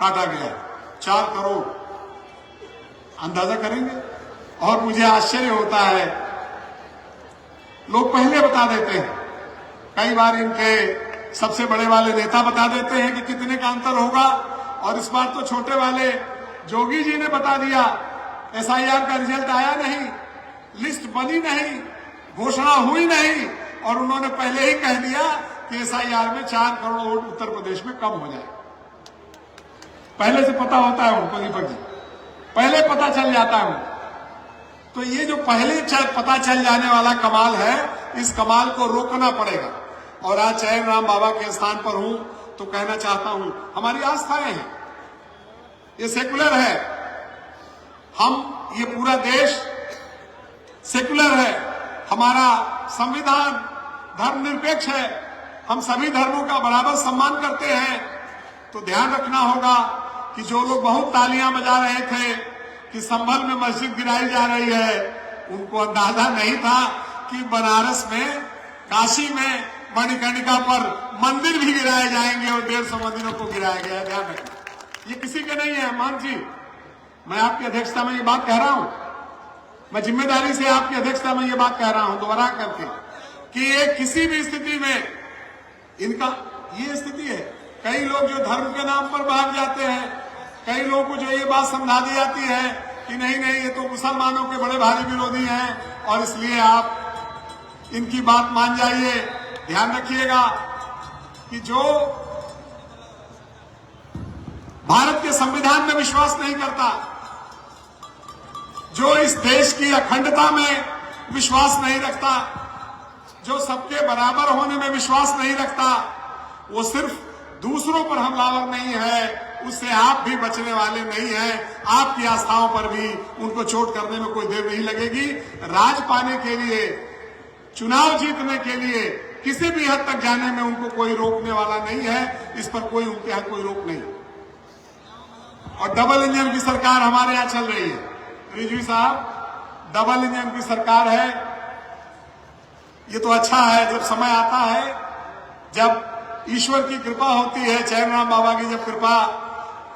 काटा गया। 4 करोड़। अंदाजा करेंगे। और मुझे आश्चर्य होता है, लोग पहले बता देते हैं, कई बार इनके सबसे बड़े वाले नेता बता देते हैं कि कितने का अंतर होगा, और इस बार तो छोटे वाले जोगी जी ने बता दिया। एसआईआर का रिजल्ट आया नहीं, लिस्ट बनी नहीं, घोषणा हुई नहीं, और उन्होंने पहले ही कह दिया कि एसआईआर में 4 करोड़ वोट उत्तर प्रदेश में कम हो जाए। पहले से पता होता है उनको, दीपक जी, पहले पता चल जाता है उनको। तो ये जो पहले पता चल जाने वाला कमाल है, इस कमाल को रोकना पड़ेगा। और आज चैन राम बाबा के स्थान पर हूं तो कहना चाहता हूं, हमारी आस्थाएं हैं, ये सेकुलर है, हम ये पूरा देश सेकुलर है, हमारा संविधान धर्मनिरपेक्ष है, हम सभी धर्मों का बराबर सम्मान करते हैं। तो ध्यान रखना होगा कि जो लोग बहुत तालियां बजा रहे थे कि संभल में मस्जिद गिराई जा रही है, उनको अंदाजा नहीं था कि बनारस में, काशी में, मणिकर्णिका पर मंदिर भी गिराए जाएंगे और 150 मंदिरों को गिराया गया। ध्यान रखना, ये किसी के नहीं है। मान जी, मैं आपकी अध्यक्षता में ये बात कह रहा हूं, मैं जिम्मेदारी से आपकी अध्यक्षता में ये बात कह रहा हूं दोबारा करके कि ये किसी भी स्थिति में इनका ये स्थिति है। कई लोग जो धर्म के नाम पर भाग जाते हैं, कई लोगों को जो ये बात समझा दी जाती है कि नहीं नहीं ये तो मुसलमानों के बड़े भारी विरोधी हैं और इसलिए आप इनकी बात मान जाइए। ध्यान रखिएगा कि जो भारत के संविधान में विश्वास नहीं करता, जो इस देश की अखंडता में विश्वास नहीं रखता, जो सबके बराबर होने में विश्वास नहीं रखता, वो सिर्फ दूसरों पर हमलावर नहीं है, उससे आप भी बचने वाले नहीं हैं। आपकी आस्थाओं पर भी उनको चोट करने में कोई देर नहीं लगेगी। राज पाने के लिए, चुनाव जीतने के लिए किसी भी हद तक जाने में उनको कोई रोकने वाला नहीं है। इस पर कोई उनके यहाँ कोई रोक नहीं। और डबल इंजन की सरकार हमारे यहाँ चल रही है रिजवी साहब, डबल इंजन की सरकार है। ये तो अच्छा है, जब समय आता है, जब ईश्वर की कृपा होती है, चैनराम बाबा की जब कृपा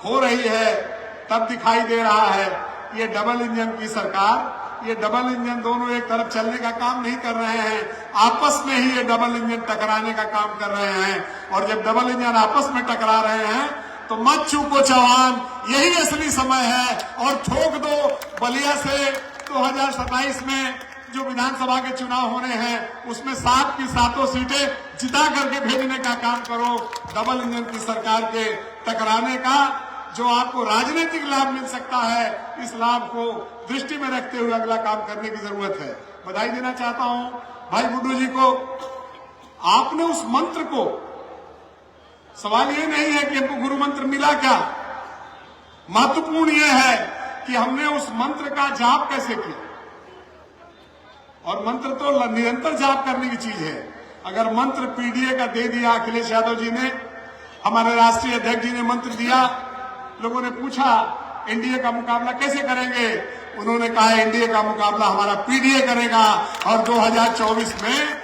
हो रही है, तब दिखाई दे रहा है। ये डबल इंजन की सरकार, ये डबल इंजन दोनों एक तरफ चलने का काम नहीं कर रहे हैं, आपस में ही ये डबल इंजन टकराने का काम कर रहे हैं। और जब डबल इंजन आपस में टकरा रहे हैं तो मत चूको चौहान, यही असली समय है। और ठोक दो बलिया से 2027 में जो विधानसभा के चुनाव होने हैं, उसमें 7 की 7 सीटें जिता करके भेजने का काम करो। डबल इंजन की सरकार के टकराने का जो आपको राजनीतिक लाभ मिल सकता है, इस लाभ को दृष्टि में रखते हुए अगला काम करने की जरूरत है। बधाई देना चाहता हूं भाई गुड्डू जी को। आपने उस मंत्र को, सवाल ये नहीं है कि हमको गुरु मंत्र मिला क्या, महत्वपूर्ण यह है कि हमने उस मंत्र का जाप कैसे किया। और मंत्र तो निरंतर जाप करने की चीज है। अगर मंत्र पीडीए का दे दिया अखिलेश यादव जी ने, हमारे राष्ट्रीय अध्यक्ष जी ने मंत्र दिया, लोगों ने पूछा एनडीए का मुकाबला कैसे करेंगे, उन्होंने कहा एनडीए का मुकाबला हमारा पीडीए करेगा। और 2024 में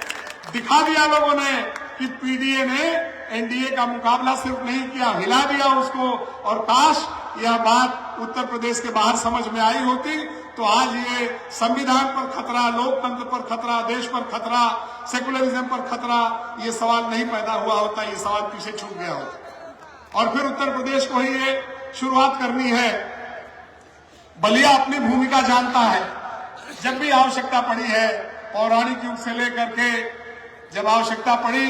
दिखा दिया लोगों ने कि पीडीए ने एनडीए का मुकाबला सिर्फ नहीं किया, हिला दिया उसको। और काश यह बात उत्तर प्रदेश के बाहर समझ में आई होती तो आज ये संविधान पर खतरा, लोकतंत्र पर खतरा, देश पर खतरा, सेकुलरिज्म पर खतरा, ये सवाल नहीं पैदा हुआ होता, ये सवाल पीछे छूट गया होता। और फिर उत्तर प्रदेश को ही ये शुरुआत करनी है। बलिया अपनी भूमिका जानता है, जब भी आवश्यकता पड़ी है, पौराणिक युग से लेकर के जब आवश्यकता पड़ी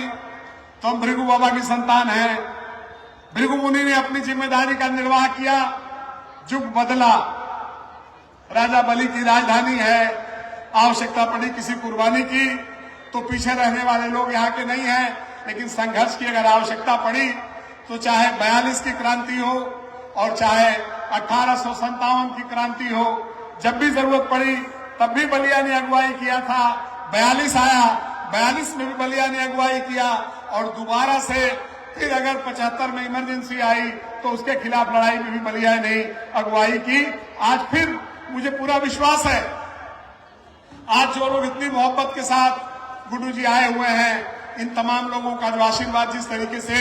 तो हम भृगु बाबा की संतान हैं। भृगु मुनि ने अपनी जिम्मेदारी का निर्वाह किया, युग बदला, राजा बलि की राजधानी है, आवश्यकता पड़ी किसी कुर्बानी की तो पीछे रहने वाले लोग यहाँ के नहीं हैं। लेकिन संघर्ष की अगर आवश्यकता पड़ी तो चाहे 42 की क्रांति हो और चाहे 1857 की क्रांति हो, जब भी जरूरत पड़ी तब भी बलिया ने अगुवाई किया था। 42 आया, 42 में भी बलिया ने अगुवाई किया और दोबारा से फिर अगर 75 में इमरजेंसी आई तो उसके खिलाफ लड़ाई में भी बलिया ने अगुवाई की। आज फिर मुझे पूरा विश्वास है, आज जो लोग इतनी मोहब्बत के साथ गुड्डू जी आए हुए हैं, इन तमाम लोगों का जो आशीर्वाद जिस तरीके से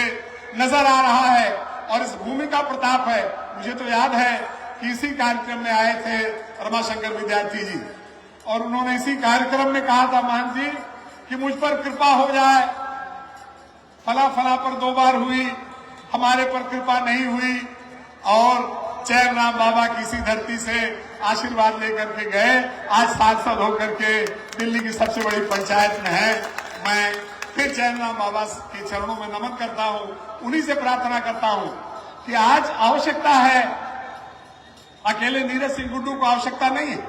नजर आ रहा है और इस भूमि का प्रताप है। मुझे तो याद है कि इसी कार्यक्रम में आए थे रमाशंकर विद्यार्थी जी, और उन्होंने इसी कार्यक्रम में कहा था महंत जी कि मुझ पर कृपा हो जाए, फला फला पर 2 बार हुई, हमारे पर कृपा नहीं हुई। और चैन राम बाबा की इसी धरती से आशीर्वाद लेकर के गए, आज सांसद होकर के दिल्ली की सबसे बड़ी पंचायत में है। मैं फिर चैन राम बाबा के चरणों में नमन करता हूं, उन्हीं से प्रार्थना करता हूं कि आज आवश्यकता है, अकेले नीरज सिंह गुड्डू को आवश्यकता नहीं है,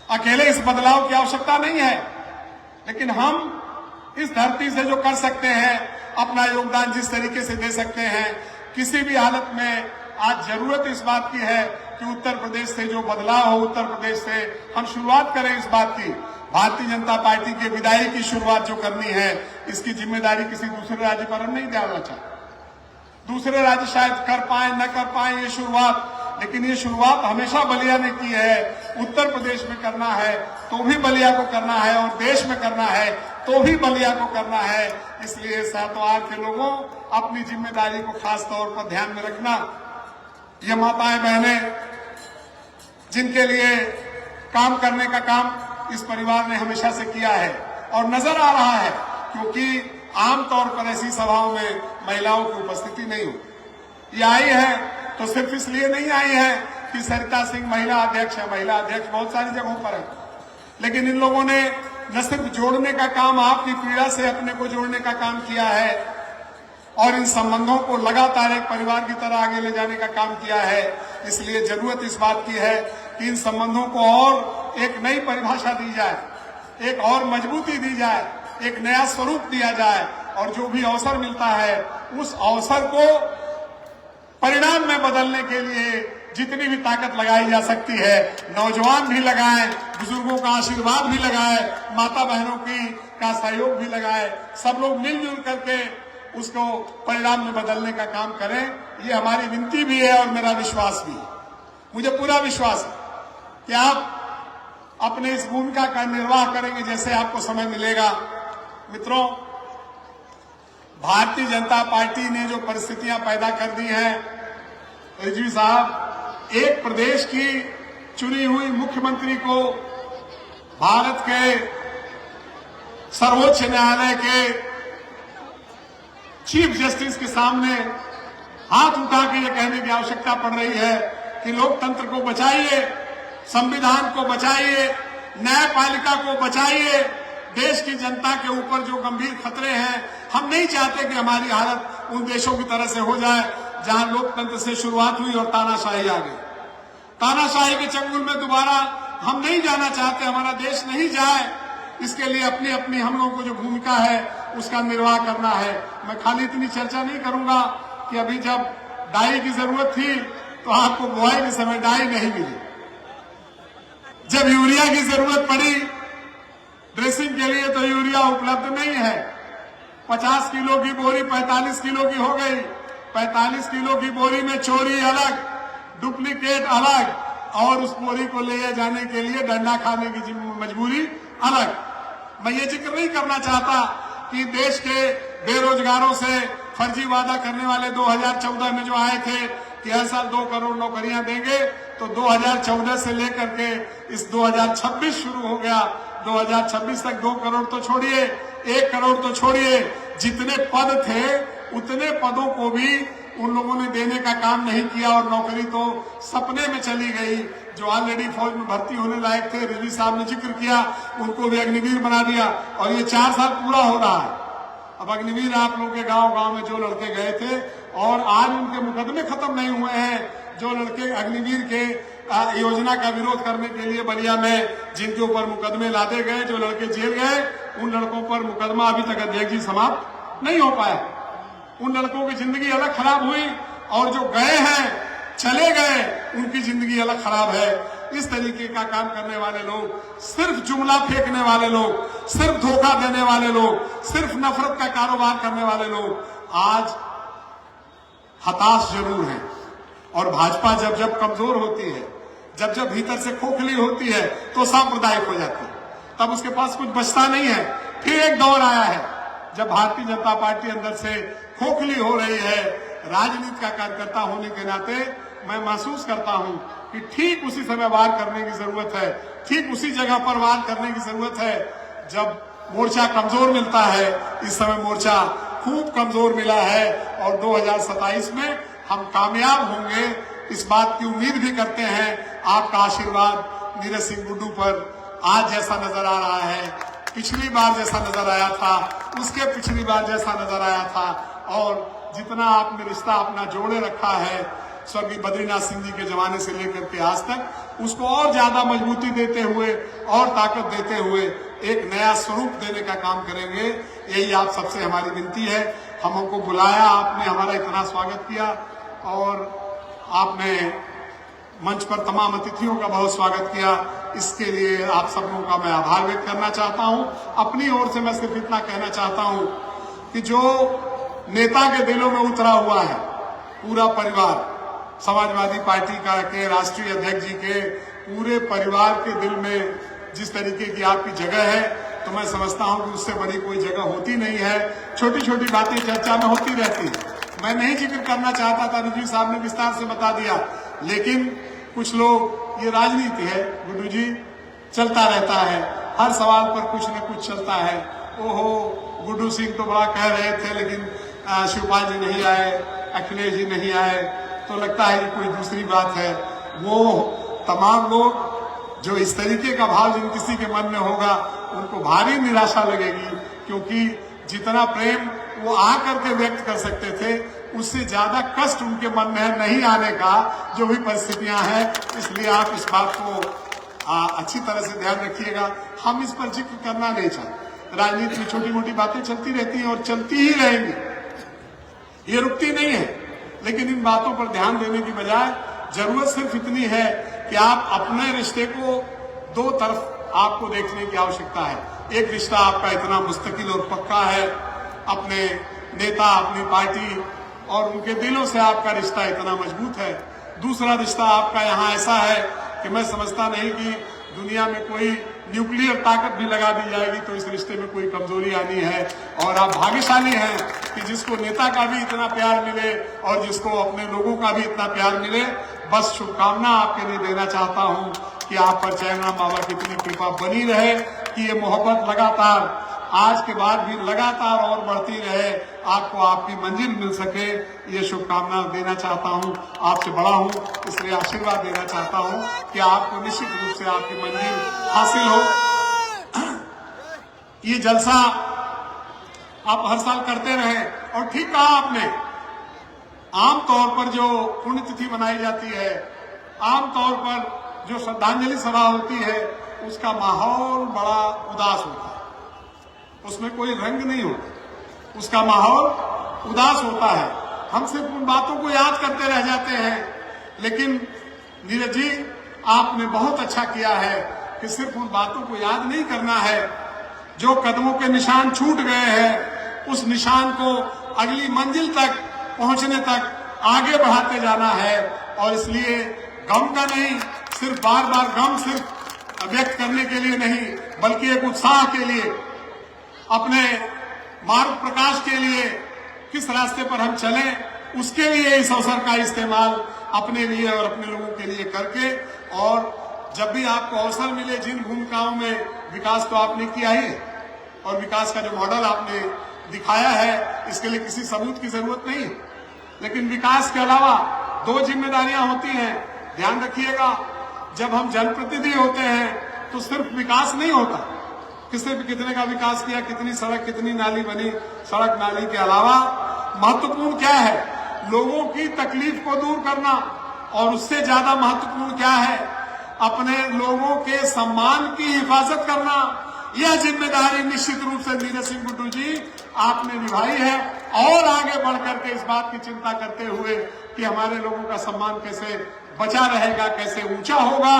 अकेले इस बदलाव की आवश्यकता नहीं है, लेकिन हम इस धरती से जो कर सकते हैं, अपना योगदान जिस तरीके से दे सकते हैं, किसी भी हालत में आज जरूरत इस बात की है कि उत्तर प्रदेश से जो बदलाव हो, उत्तर प्रदेश से हम शुरुआत करें इस बात की। भारतीय जनता पार्टी के विदाई की शुरुआत जो करनी है, इसकी जिम्मेदारी किसी दूसरे राज्य पर हम नहीं डालना चाहते। दूसरे राज्य शायद कर पाए न कर पाए ये शुरुआत, लेकिन ये शुरुआत हमेशा बलिया ने की है। उत्तर प्रदेश में करना है तो भी बलिया को करना है, और देश में करना है तो भी बलिया को करना है। इसलिए सातवार के लोगों, अपनी जिम्मेदारी को खास तौर पर ध्यान में रखना। ये माताएं बहनें जिनके लिए काम करने का काम इस परिवार ने हमेशा से किया है और नजर आ रहा है, क्योंकि आमतौर पर ऐसी सभाओं में महिलाओं की उपस्थिति नहीं होती। ये आई है तो सिर्फ इसलिए नहीं आई है कि सरिता सिंह महिला अध्यक्ष है, महिला अध्यक्ष बहुत सारी जगहों पर है, लेकिन इन लोगों ने न सिर्फ जोड़ने का काम, आपकी पीड़ा से अपने को जोड़ने का काम किया है, और इन संबंधों को लगातार एक परिवार की तरह आगे ले जाने का काम किया है। इसलिए जरूरत इस बात की है कि इन संबंधों को और एक नई परिभाषा दी जाए, एक और मजबूती दी जाए, एक नया स्वरूप दिया जाए, और जो भी अवसर मिलता है उस अवसर को परिणाम में बदलने के लिए जितनी भी ताकत लगाई जा सकती है, नौजवान भी लगाएं, बुजुर्गों का आशीर्वाद भी लगाएं, माता बहनों का सहयोग भी लगाएं, सब लोग मिलजुल करके उसको परिणाम में बदलने का काम करें। ये हमारी विनती भी है और मेरा विश्वास भी है। मुझे पूरा विश्वास है कि आप अपने इस भूमिका का निर्वाह करेंगे जैसे आपको समय मिलेगा। मित्रों, भारतीय जनता पार्टी ने जो परिस्थितियां पैदा कर दी हैं, रिजवी साहब, एक प्रदेश की चुनी हुई मुख्यमंत्री को भारत के सर्वोच्च न्यायालय के चीफ जस्टिस के सामने हाथ उठा के ये कहने की आवश्यकता पड़ रही है कि लोकतंत्र को बचाइए, संविधान को बचाइए, न्यायपालिका को बचाइए। देश की जनता के ऊपर जो गंभीर खतरे हैं, हम नहीं चाहते कि हमारी हालत उन देशों की तरह से हो जाए जहां लोकतंत्र से शुरुआत हुई और तानाशाही आ गई। तानाशाही के चंगुल में दोबारा हम नहीं जाना चाहते, हमारा देश नहीं जाए। इसके लिए अपनी अपनी हम लोगों को जो भूमिका है उसका निर्वाह करना है। मैं खाली इतनी चर्चा नहीं करूंगा कि अभी जब डाई की जरूरत थी तो आपको बुआई के समय डाई नहीं मिली, जब यूरिया की जरूरत पड़ी ड्रेसिंग के लिए तो यूरिया उपलब्ध नहीं है। 50 किलो की बोरी 45 किलो की हो गई। 45 किलो की बोरी में चोरी अलग, डुप्लीकेट अलग, और उस बोरी को ले जाने के लिए डंडा खाने की मजबूरी अलग। मैं ये जिक्र नहीं करना चाहता कि देश के बेरोजगारों से फर्जी वादा करने वाले 2014 में जो आए थे कि हर साल 2 करोड़ नौकरियां देंगे, तो 2014 से लेकर के इस 2026 शुरू हो गया। 2026 तक 2 करोड़ तो छोड़िए, 1 करोड़ तो छोड़िए, जितने पद थे उतने पदों को भी उन लोगों ने देने का काम नहीं किया, और नौकरी तो सपने में चली गई। जो ऑलरेडी फौज में भर्ती होने लायक थे, रिजवी साहब ने जिक्र किया, उनको भी अग्निवीर बना दिया, और ये 4 साल पूरा हो रहा है। अब अग्निवीर आप लोगों के गांव-गांव में जो लड़के गए थे और आज उनके मुकदमे खत्म नहीं हुए हैं, जो लड़के अग्निवीर के योजना का विरोध करने के लिए बलिया में जिनके ऊपर मुकदमे लादे गए, जो लड़के जेल गए, उन लड़कों पर मुकदमा अभी तक अध्यक्ष जी समाप्त नहीं हो पाया। उन लड़कों की जिंदगी अलग खराब हुई, और जो गए हैं, चले गए, उनकी जिंदगी अलग खराब है। इस तरीके का काम करने वाले लोग, सिर्फ जुमला फेंकने वाले लोग, सिर्फ धोखा देने वाले लोग, सिर्फ नफरत का कारोबार करने वाले लोग आज हताश जरूर हैं। और भाजपा जब जब कमजोर होती है, जब जब भीतर से खोखली होती है, तो सांप्रदायिक हो जाती है, तब उसके पास कुछ बचता नहीं है। फिर एक दौर आया है जब भारतीय जनता पार्टी अंदर से खोखली हो रही है। राजनीति का कार्यकर्ता होने के नाते मैं महसूस करता हूं कि ठीक उसी समय वार करने की जरूरत है, ठीक उसी जगह पर वार करने की जरूरत है जब मोर्चा कमजोर मिलता है। इस समय मोर्चा खूब कमजोर मिला है और 2027 में हम कामयाब होंगे, इस बात की उम्मीद भी करते हैं। आपका आशीर्वाद नीरज सिंह गुड्डू पर आज जैसा नजर आ रहा है, पिछली बार जैसा नजर आया था, उसके पिछली बार जैसा नजर आया था, और जितना आपने रिश्ता अपना जोड़े रखा है स्वर्गीय बद्रीनाथ सिंह जी के जमाने से लेकर के आज तक, उसको और ज्यादा मजबूती देते हुए और ताकत देते हुए एक नया स्वरूप देने का काम करेंगे। यही आप सबसे हमारी विनती है। हमको बुलाया, आपने हमारा इतना स्वागत किया और आपने मंच पर तमाम अतिथियों का बहुत स्वागत किया। इसके लिए आप सब लोगों का मैं आभार व्यक्त करना चाहता हूं। अपनी ओर से मैं सिर्फ इतना कहना चाहता हूं कि जो नेता के दिलों में उतरा हुआ है, पूरा परिवार, समाजवादी पार्टी का के राष्ट्रीय अध्यक्ष जी के पूरे परिवार के दिल में जिस तरीके की आपकी जगह है, तो मैं समझता हूं कि उससे बड़ी कोई जगह होती नहीं है। छोटी छोटी बातें चर्चा में होती रहती है, मैं नहीं जिक्र करना चाहता था, रिजवी साहब ने विस्तार से बता दिया, लेकिन कुछ लोग, ये राजनीति है गुड्डू जी, चलता रहता है, हर सवाल पर कुछ न कुछ चलता है। ओहो गुड्डू सिंह तो बड़ा कह रहे थे लेकिन शिवपाल जी नहीं आए, अखिलेश जी नहीं आए, तो लगता है कि कोई दूसरी बात है। वो तमाम लोग जो इस तरीके का भाव जिन किसी के मन में होगा, उनको भारी निराशा लगेगी, क्योंकि जितना प्रेम वो आकर के व्यक्त कर सकते थे, उससे ज्यादा कष्ट उनके मन में है नहीं आने का, जो भी परिस्थितियां हैं। इसलिए आप इस बात को अच्छी तरह से ध्यान रखिएगा। हम इस पर जिक्र करना नहीं चाहते। राजनीति में छोटी मोटी बातें चलती रहती हैं और चलती ही रहेंगी, ये रुकती नहीं है, लेकिन इन बातों पर ध्यान देने की बजाय जरूरत सिर्फ इतनी है कि आप अपने रिश्ते को दो तरफ आपको देखने की आवश्यकता है। एक रिश्ता आपका इतना मुस्तकिल और पक्का है, अपने नेता, अपनी पार्टी और उनके दिलों से आपका रिश्ता इतना मजबूत है। दूसरा रिश्ता आपका यहाँ ऐसा है कि मैं समझता नहीं कि दुनिया में कोई न्यूक्लियर ताकत भी लगा दी जाएगी तो इस रिश्ते में कोई कमजोरी आनी है। और आप भाग्यशाली हैं कि जिसको नेता का भी इतना प्यार मिले और जिसको अपने लोगों का भी इतना प्यार मिले। बस शुभकामना आपके लिए देना चाहता हूं कि आप पर जयराम बाबा की इतनी कृपा बनी रहे कि ये मोहब्बत लगातार आज के बाद भी लगातार और बढ़ती रहे, आपको आपकी मंजिल मिल सके, ये शुभकामना देना चाहता हूं। आपसे बड़ा हूं, इसलिए आशीर्वाद देना चाहता हूं कि आपको निश्चित रूप से आपकी मंजिल हासिल हो। ये जलसा आप हर साल करते रहे और ठीक कहा आपने, आमतौर पर जो पुण्यतिथि मनाई जाती है, आमतौर पर जो श्रद्धांजलि सभा होती है, उसका माहौल बड़ा उदास होता है, उसमें कोई रंग नहीं होता, उसका माहौल उदास होता है। हम सिर्फ उन बातों को याद करते रह जाते हैं। लेकिन नीरज जी, आपने बहुत अच्छा किया है कि सिर्फ उन बातों को याद नहीं करना है, जो कदमों के निशान छूट गए हैं, उस निशान को अगली मंजिल तक पहुंचने तक आगे बढ़ाते जाना है। और इसलिए गम का नहीं, सिर्फ बार बार गम सिर्फ व्यक्त करने के लिए नहीं, बल्कि एक उत्साह के लिए, अपने मार्ग प्रकाश के लिए, किस रास्ते पर हम चलें, उसके लिए इस अवसर का इस्तेमाल अपने लिए और अपने लोगों के लिए करके, और जब भी आपको अवसर मिले, जिन भूमिकाओं में विकास तो आपने किया ही, और विकास का जो मॉडल आपने दिखाया है, इसके लिए किसी सबूत की जरूरत नहीं, लेकिन विकास के अलावा दो जिम्मेदारियां होती हैं। ध्यान रखिएगा, जब हम जनप्रतिनिधि होते हैं तो सिर्फ विकास नहीं होता, किसने भी कितने का विकास किया, कितनी सड़क, कितनी नाली बनी, सड़क नाली के अलावा महत्वपूर्ण क्या है, लोगों की तकलीफ को दूर करना, और उससे ज्यादा महत्वपूर्ण क्या है, अपने लोगों के सम्मान की हिफाजत करना। यह जिम्मेदारी निश्चित रूप से नीरज सिंह गुड्डू जी आपने निभाई है, और आगे बढ़ करके इस बात की चिंता करते हुए कि हमारे लोगों का सम्मान कैसे बचा रहेगा, कैसे ऊंचा होगा,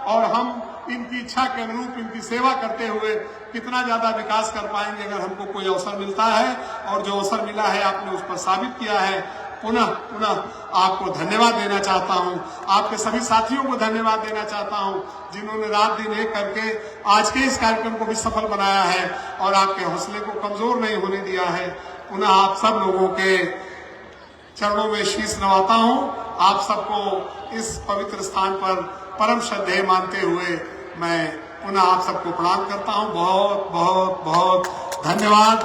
और हम इनकी इच्छा के अनुरूप इनकी सेवा करते हुए कितना ज्यादा विकास कर पाएंगे अगर हमको कोई अवसर मिलता है। और जो अवसर मिला है आपने उस पर साबित किया है। पुनः पुनः आपको धन्यवाद देना चाहता हूं, आपके सभी साथियों को धन्यवाद देना चाहता हूं जिन्होंने रात दिन एक करके आज के इस कार्यक्रम को भी सफल बनाया है और आपके हौसले को कमजोर नहीं होने दिया है। पुनः आप सब लोगों के चरणों में शीश नवाता हूं। आप सबको इस पवित्र स्थान पर परम श्रद्धेय मानते हुए मैं पुनः आप सबको प्रणाम करता हूं। बहुत बहुत बहुत धन्यवाद।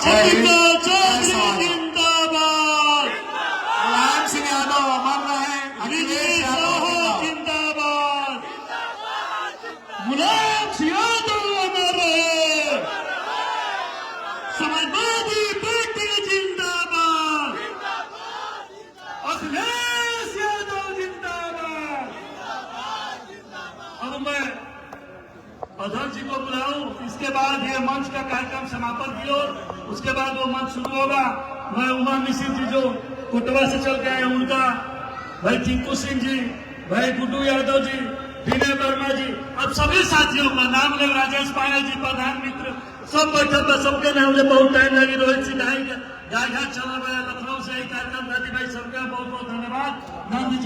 जय हिंद, जय समाज। जिंदाबाद, मुलायम सिंह यादव अमर रहे, अखिलेश यादव जिंदाबाद, मुलायम सिंह यादव अमर रहे, समाजवादी पार्टी जिंदाबाद, अखिलेश यादव जिंदाबाद। अब मैं अध्यक्ष जी को बुलाऊं, इसके बाद ये मंच का कार्यक्रम समापन की ओर, उसके बाद वो मंच शुरू होगा। मैं उमा मिश्र जी जो कोटवा से चल के आए उनका, भाई टिंकू सिंह जी, भाई गुड्डू यादव जी, विनय वर्मा जी, अब सभी साथियों का नाम ले, राजेश पायल जी प्रधान मित्र सब बैठक पर, सबके नाम मुझे बहुत टाइम लगी। रोहित सिंह गाय घाट चल रहा है लखनऊ से, कार्यक्रम भाई सबका बहुत बहुत धन्यवाद। नंद जी